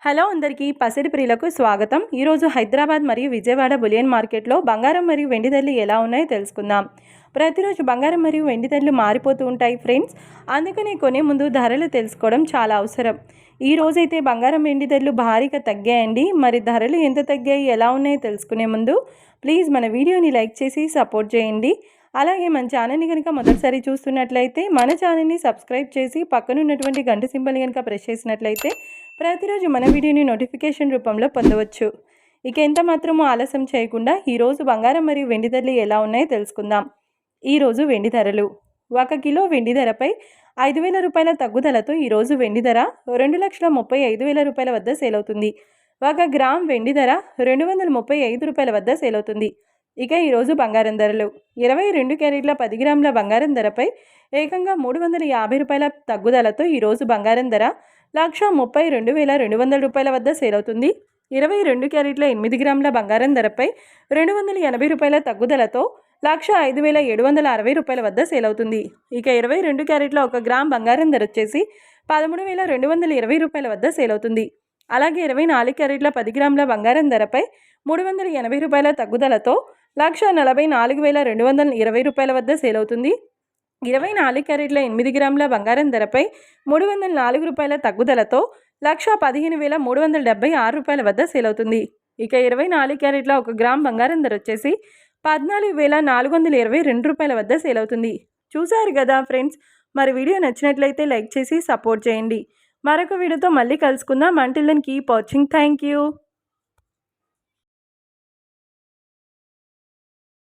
Hello అందరికీ పసిడి ప్రియులకు స్వాగతం. ఈరోజు హైదరాబాద్ మరియు విజయవాడ బులియన్ మార్కెట్లో బంగారం మరియు వెండి ధరలు ఎలా ఉన్నాయో తెలుసుకుందాం. ప్రతిరోజు బంగారం మరియు వెండి ధరలు మారిపోతూ ఉంటాయి ఫ్రెండ్స్. అందుకని కొనే ముందు ధరలు తెలుసుకోవడం చాలా అవసరం. ఈ రోజైతే బంగారం వెండి ధరలు భారీగా తగ్గాయండి. మరి ధరలు ఎంత తగ్గాయి, ఎలా ఉన్నాయో తెలుసుకునే ముందు ప్లీజ్ మన వీడియోని లైక్ చేసి సపోర్ట్ చేయండి. అలాగే మన ఛానల్ని కనుక మొదటిసారి చూస్తున్నట్లయితే మన ఛానల్ని సబ్స్క్రైబ్ చేసి పక్కనున్నటువంటి గంట సింబల్ కనుక ప్రెస్ చేసినట్లయితే ప్రతిరోజు మన వీడియోని నోటిఫికేషన్ రూపంలో పొందవచ్చు. ఇక ఎంత మాత్రమూ ఆలస్యం చేయకుండా ఈరోజు బంగారం మరియు వెండి ధరలు ఎలా ఉన్నాయో తెలుసుకుందాం. ఈరోజు వెండి ధరలు: 1 కిలో వెండి ధరపై 5,000 రూపాయల తగ్గుదలతో ఈరోజు వెండి ధర 2,35,000 రూపాయల వద్ద సేల్ అవుతుంది. 1 గ్రామ్ వెండి ధర 235 రూపాయల వద్ద సేల్ అవుతుంది. ఇక ఈరోజు బంగారం ధరలు: 22 క్యారెట్ల 10 గ్రాముల బంగారం ధరపై ఏకంగా 350 రూపాయల తగ్గుదలతో ఈరోజు బంగారం ధర 1,32,200 రూపాయల వద్ద సేల్ అవుతుంది. 22 క్యారెట్ల 8 గ్రాముల బంగారం ధరపై 280 రూపాయల తగ్గుదలతో 1,05,760 రూపాయల వద్ద సేల్ అవుతుంది. ఇక 22 క్యారెట్ల 1 గ్రామ్ బంగారం ధర వచ్చేసి 13,220 రూపాయల వద్ద సేల్ అవుతుంది. అలాగే 24 క్యారెట్ల 10 గ్రాముల బంగారం ధరపై 380 రూపాయల తగ్గుదలతో 1,44,220 రూపాయల వద్ద సేల్ అవుతుంది. 24 క్యారెట్ల 8 గ్రాముల బంగారం ధరపై 304 రూపాయల తగ్గుదలతో 1,15,376 రూపాయల వద్ద సేల్ అవుతుంది. ఇక 24 క్యారెట్ల 1 గ్రామ్ బంగారం ధర వచ్చేసి 14,422 రూపాయల వద్ద సేల్ అవుతుంది. చూసారు కదా ఫ్రెండ్స్, మరి వీడియో నచ్చినట్లయితే లైక్ చేసి సపోర్ట్ చేయండి. మరొక వీడియోతో మళ్ళీ కలుసుకుందాం. Until then keep watching. Thank you.